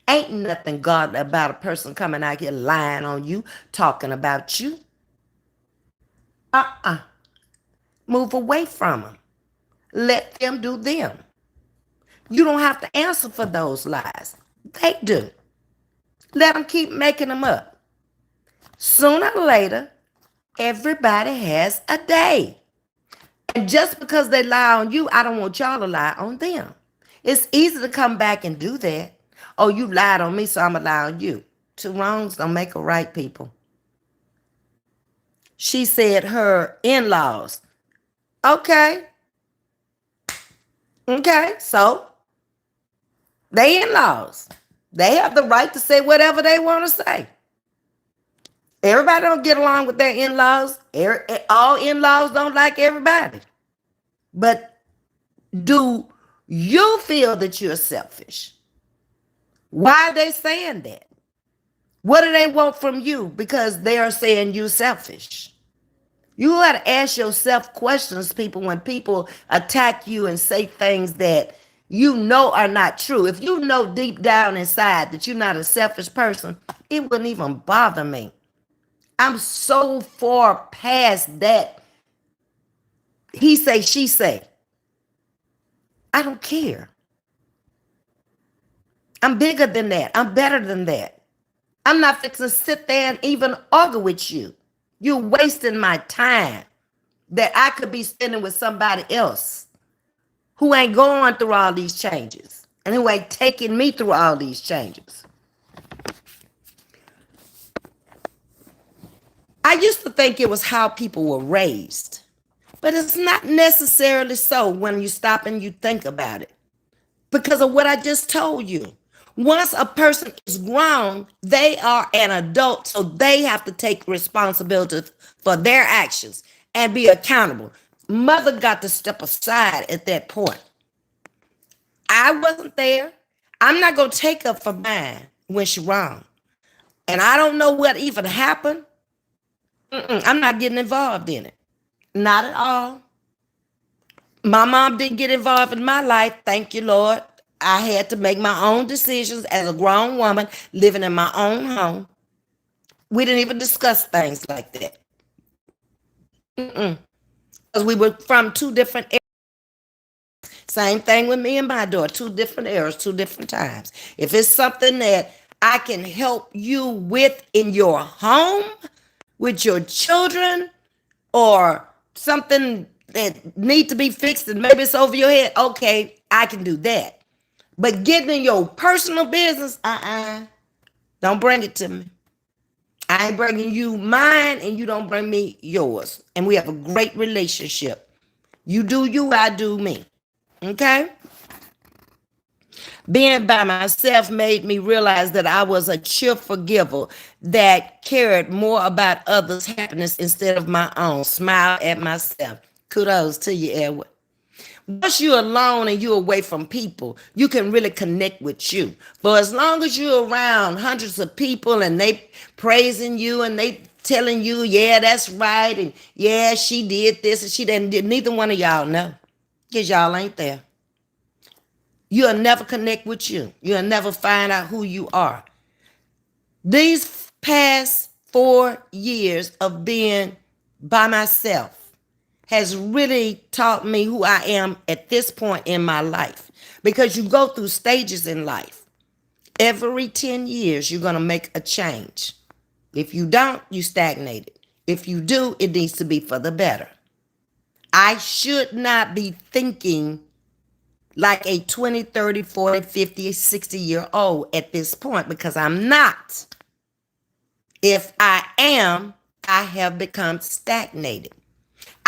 Ain't nothing godly about a person coming out here lying on you, talking about you. Move away from them. Let them do them. You don't have to answer for those lies. They do. Let them keep making them up. Sooner or later, everybody has a day. And just because they lie on you, I don't want y'all to lie on them. It's easy to come back and do that. Oh, you lied on me, so I'm going to lie on you. Two wrongs don't make a right, people. She said her in-laws. Okay. Okay, so they in-laws. They have the right to say whatever they want to say. Everybody don't get along with their in-laws. All in-laws don't like everybody. But do you feel that you're selfish? Why are they saying that? What do they want from you? Because they are saying you're selfish. You got to ask yourself questions, people, when people attack you and say things that you know are not true. If you know deep down inside that you're not a selfish person, it wouldn't even bother me. I'm so far past that he say, she say. I don't care. I'm bigger than that. I'm better than that. I'm not fixing to sit there and even argue with you. You're wasting my time that I could be spending with somebody else who ain't going through all these changes and who ain't taking me through all these changes. I used to think it was how people were raised, but it's not necessarily so when you stop and you think about it because of what I just told you. Once a person is grown, they are an adult, so they have to take responsibility for their actions and be accountable. Mother got to step aside at that point. I wasn't there. I'm not going to take up for mine when she's wrong. And I don't know what even happened. I'm not getting involved in it. Not at all. My mom didn't get involved in my life. Thank you, Lord. I had to make my own decisions as a grown woman living in my own home. We didn't even discuss things like that. Because we were from two different eras. Same thing with me and my daughter, two different eras, two different times. If it's something that I can help you with in your home, with your children, or something that need to be fixed and maybe it's over your head, okay, I can do that. But getting in your personal business, don't bring it to me. I ain't bringing you mine and you don't bring me yours. And we have a great relationship. You do you, I do me. Okay? Being by myself made me realize that I was a cheerful giver that cared more about others' happiness instead of my own. Smile at myself. Kudos to you, Edward. Once you're alone and you're away from people, you can really connect with you. For as long as you're around hundreds of people and they praising you and they telling you, yeah, that's right, and yeah, she did this and she didn't, neither one of y'all know because y'all ain't there. You'll never connect with you. You'll never find out who you are. These past 4 years of being by myself has really taught me who I am at this point in my life. Because you go through stages in life. Every 10 years, you're going to make a change. If you don't, you stagnate it. If you do, it needs to be for the better. I should not be thinking like a 20, 30, 40, 50, 60-year-old at this point because I'm not. If I am, I have become stagnated.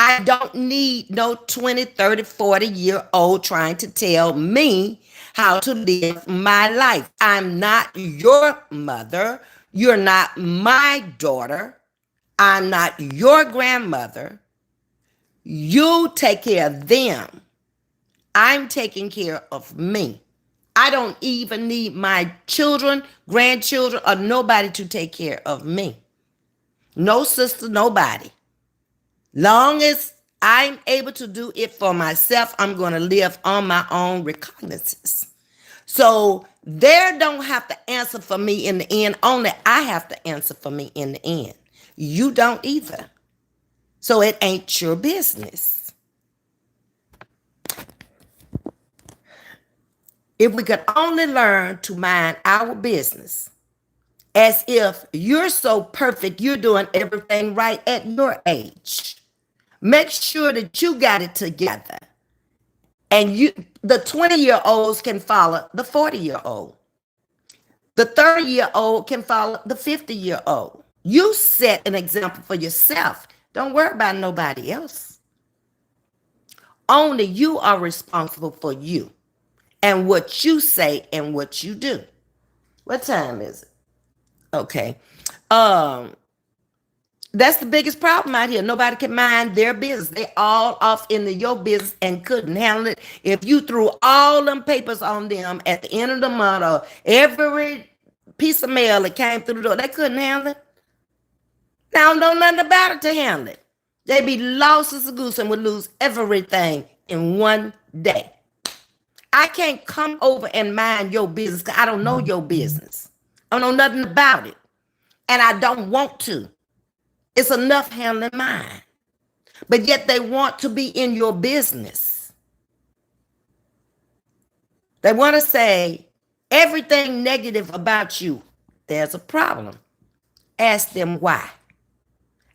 I don't need no 20, 30, 40-year-old trying to tell me how to live my life. I'm not your mother. You're not my daughter. I'm not your grandmother. You take care of them. I'm taking care of me. I don't even need my children, grandchildren, or nobody to take care of me. No sister, nobody. Long as I'm able to do it for myself, I'm going to live on my own recognizance. So they don't have to answer for me in the end. Only I have to answer for me in the end. You don't either. So it ain't your business. If we could only learn to mind our business, as if you're so perfect, you're doing everything right at your age. Make sure that you got it together. And the 20-year-olds can follow the 40-year-old. The 30-year-old can follow the 50-year-old. You set an example for yourself. Don't worry about nobody else. Only you are responsible for you and what you say and what you do. What time is it? Okay. That's the biggest problem out here. Nobody can mind their business. They all off into your business and couldn't handle it. If you threw all them papers on them at the end of the month or every piece of mail that came through the door, they couldn't handle it. They don't know nothing about it to handle it. They'd be lost as a goose and would lose everything in one day. I can't come over and mind your business because I don't know your business. I don't know nothing about it. And I don't want to. It's enough handling mine. But yet they want to be in your business. They want to say everything negative about you. There's a problem. Ask them why.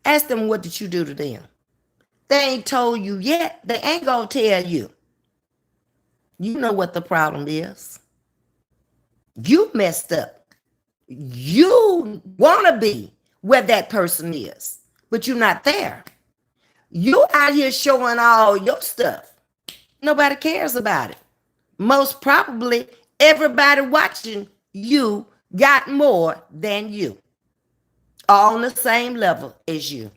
Ask them what did you do to them. They ain't told you yet. They ain't going to tell you. You know what the problem is. You messed up. You want to be where that person is, but you're not there. You out here showing all your stuff. Nobody cares about it. Most probably, everybody watching you got more than you, all on the same level as you.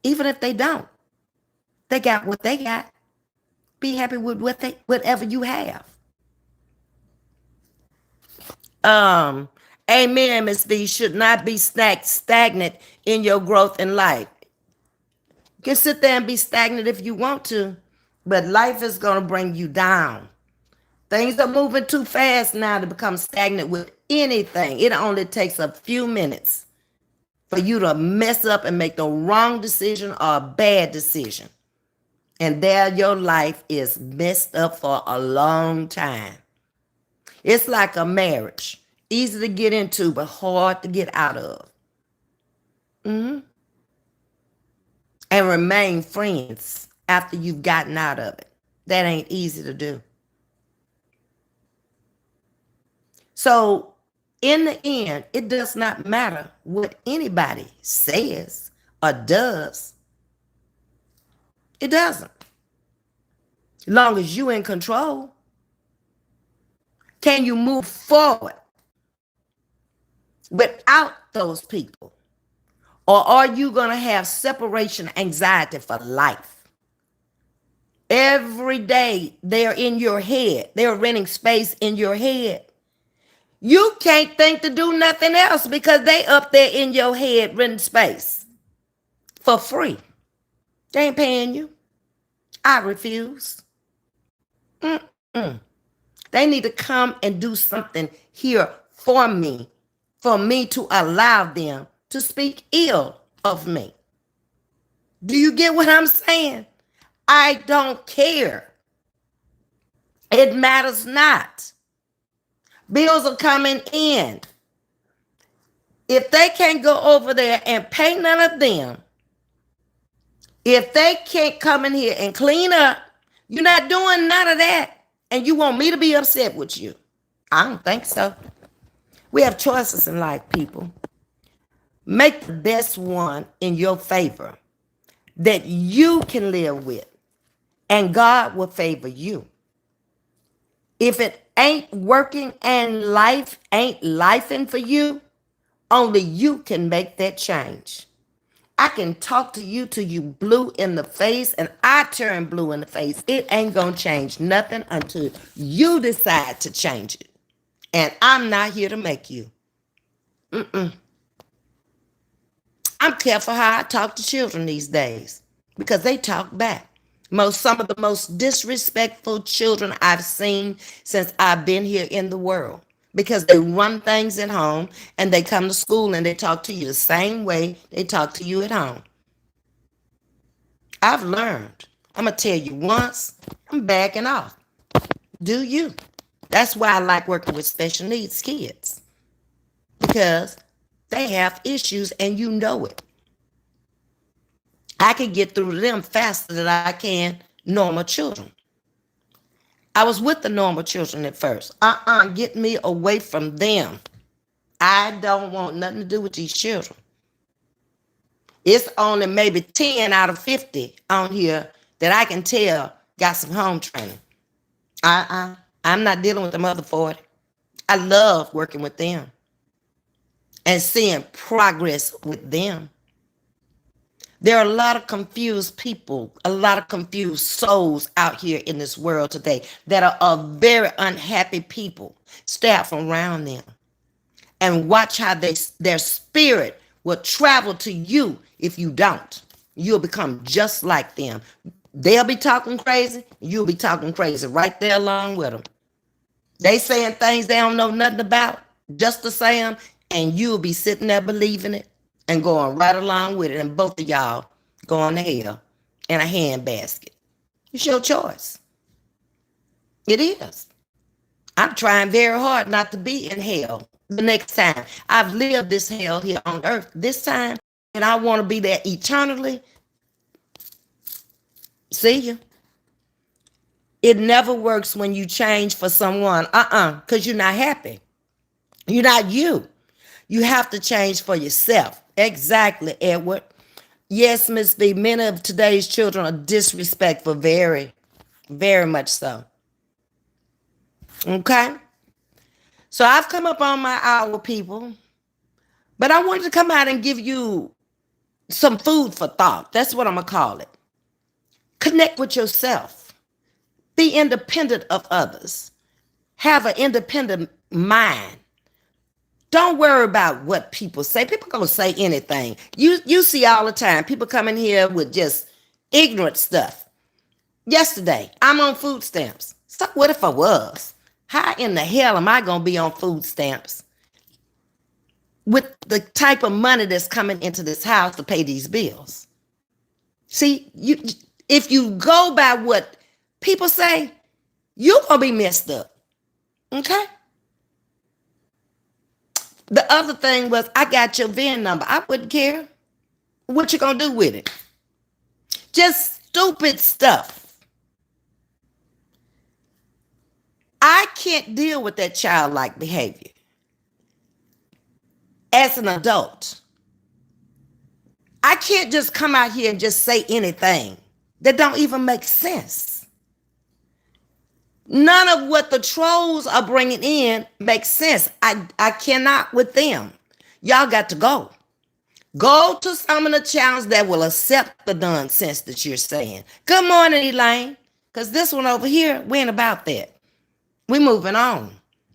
Even if they don't, they got what they got. Be happy with whatever you have. Amen, Ms.V. Should not be stagnant in your growth in life. You can sit there and be stagnant if you want to, but life is going to bring you down. Things are moving too fast now to become stagnant with anything. It only takes a few minutes for you to mess up and make the wrong decision or a bad decision. And there your life is messed up for a long time. It's like a marriage. Easy to get into, but hard to get out of. And remain friends after you've gotten out of it. That ain't easy to do. So, in the end, it does not matter what anybody says or does. It doesn't. As long as you're in control. Can you move forward without those people? Or are you going to have separation anxiety for life? Every day they're in your head. They're renting space in your head. You can't think to do nothing else because they up there in your head renting space for free. They ain't paying you. I refuse. They need to come and do something here for me to allow them to speak ill of me. Do you get what I'm saying? I don't care. It matters not. Bills are coming in. If they can't go over there and pay none of them, if they can't come in here and clean up, you're not doing none of that. And you want me to be upset with you? I don't think so. We have choices in life, people. Make the best one in your favor that you can live with, and God will favor you. If it ain't working and life ain't lifing for you, only you can make that change. I can talk to you till you blue in the face and I turn blue in the face. It ain't gonna change nothing until you decide to change it. And I'm not here to make you. I'm careful how I talk to children these days because they talk back. Some of the most disrespectful children I've seen since I've been here in the world, because they run things at home and they come to school and they talk to you the same way they talk to you at home. I've learned. I'm going to tell you once, I'm backing off. Do you? That's why I like working with special needs kids, because they have issues and you know it. I can get through to them faster than I can normal children. I was with the normal children at first. Get me away from them. I don't want nothing to do with these children. It's only maybe 10 out of 50 on here that I can tell got some home training. I'm not dealing with them other 40. I love working with them. and seeing progress with them. There are a lot of confused people, a lot of confused souls out here in this world today that are very unhappy people. Stay out from around them and watch how their spirit will travel to you if you don't. You'll become just like them. They'll be talking crazy, you'll be talking crazy right there along with them. They saying things they don't know nothing about, just to say them, and you'll be sitting there believing it and going right along with it, and both of y'all going to hell in a handbasket. It's your choice. It is. I'm trying very hard not to be in hell the next time. I've lived this hell here on earth this time, and I want to be there eternally. See you. It never works when you change for someone. Because you're not happy. You're not you. You have to change for yourself. Exactly, Edward. Yes, Ms.V, many of today's children are disrespectful, very, very much so. Okay? So I've come up on my hour, people. But I wanted to come out and give you some food for thought. That's what I'm going to call it. Connect with yourself. Be independent of others. Have an independent mind. Don't worry about what people say. People gonna say anything. You see all the time. People come in here with just ignorant stuff. Yesterday, I'm on food stamps. So what if I was? How in the hell am I gonna be on food stamps with the type of money that's coming into this house to pay these bills? See, if you go by what people say, you're gonna be messed up. Okay? The other thing was, I got your VIN number. I wouldn't care. What you gonna do with it? Just stupid stuff. I can't deal with that childlike behavior as an adult. I can't just come out here and just say anything that don't even make sense. None of what the trolls are bringing in makes sense. I cannot with them. Y'all got to go. Go to some of the channels that will accept the nonsense that you're saying. Good morning, Elaine. Because this one over here, we ain't about that. We're moving on.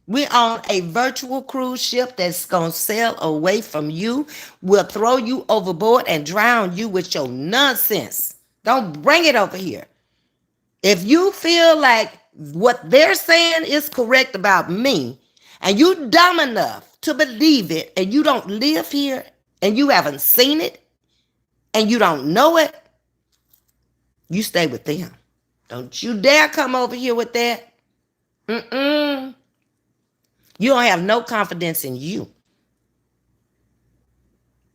We're on a virtual cruise ship that's going to sail away from you. We'll throw you overboard and drown you with your nonsense. Don't bring it over here. If you feel like what they're saying is correct about me, and you dumb enough to believe it, and you don't live here, and you haven't seen it, and you don't know it, you stay with them. Don't you dare come over here with that. You don't have no confidence in you.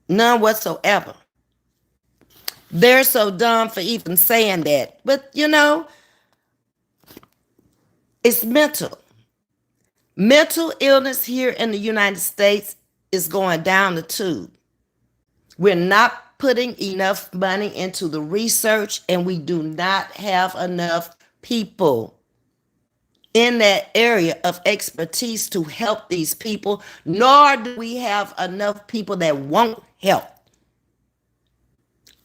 None whatsoever. They're so dumb for even saying that. But, it's mental. Mental illness here in the United States is going down the tube. We're not putting enough money into the research, and we do not have enough people in that area of expertise to help these people, nor do we have enough people that won't help.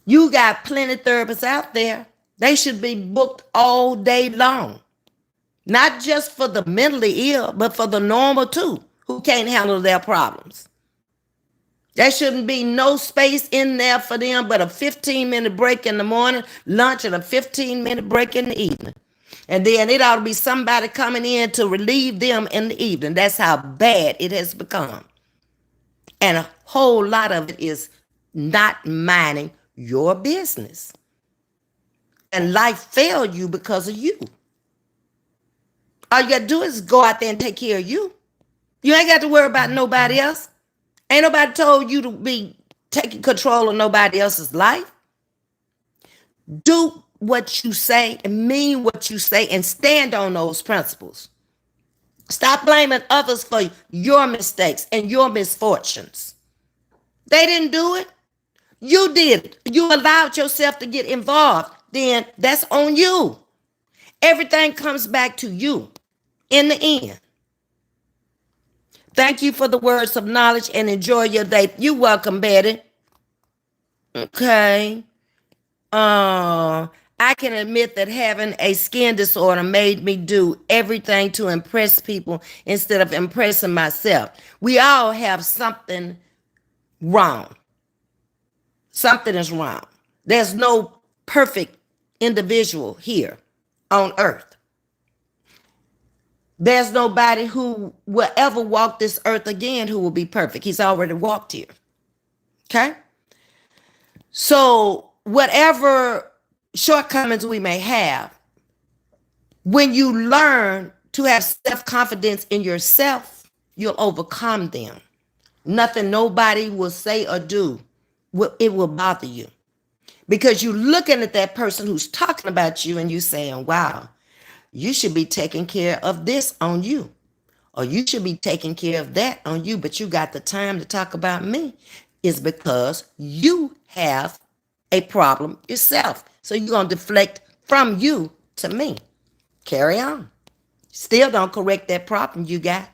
You got plenty of therapists out there. They should be booked all day long. Not just for the mentally ill, but for the normal too, who can't handle their problems. There shouldn't be no space in there for them but a 15-minute break in the morning, lunch, and a 15-minute break in the evening. And then it ought to be somebody coming in to relieve them in the evening. That's how bad it has become. And a whole lot of it is not minding your business. And life failed you because of you. All you got to do is go out there and take care of you. You ain't got to worry about nobody else. Ain't nobody told you to be taking control of nobody else's life. Do what you say and mean what you say and stand on those principles. Stop blaming others for your mistakes and your misfortunes. They didn't do it. You did it. You allowed yourself to get involved. Then that's on you. Everything comes back to you in the end. Thank you for the words of knowledge and enjoy your day. You're welcome, Betty. Okay. I can admit that having a skin disorder made me do everything to impress people instead of impressing myself. We all have something wrong. Something is wrong. There's no perfect individual here on earth. There's nobody who will ever walk this earth again who will be perfect. He's already walked here. Okay? So, whatever shortcomings we may have, when you learn to have self confidence in yourself, you'll overcome them. Nothing nobody will say or do, it will bother you because you're looking at that person who's talking about you and you saying, wow, you should be taking care of this on you, or you should be taking care of that on you, but you got the time to talk about me. Is because you have a problem yourself. So you're going to deflect from you to me. Carry on. Still don't correct that problem you got.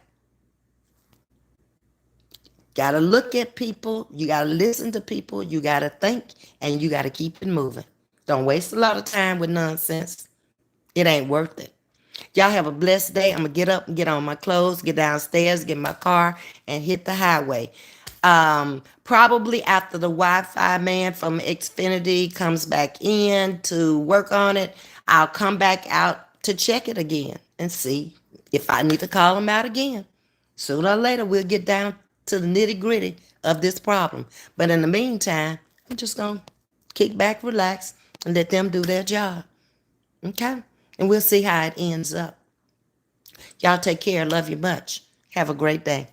Got to look at people. You got to listen to people. You got to think, and you got to keep it moving. Don't waste a lot of time with nonsense. It ain't worth it. Y'all have a blessed day. I'm going to get up and get on my clothes, get downstairs, get in my car, and hit the highway. Probably after the Wi-Fi man from Xfinity comes back in to work on it, I'll come back out to check it again and see if I need to call him out again. Sooner or later, we'll get down to the nitty gritty of this problem. But in the meantime, I'm just going to kick back, relax, and let them do their job. Okay? And we'll see how it ends up. Y'all take care. Love you much. Have a great day.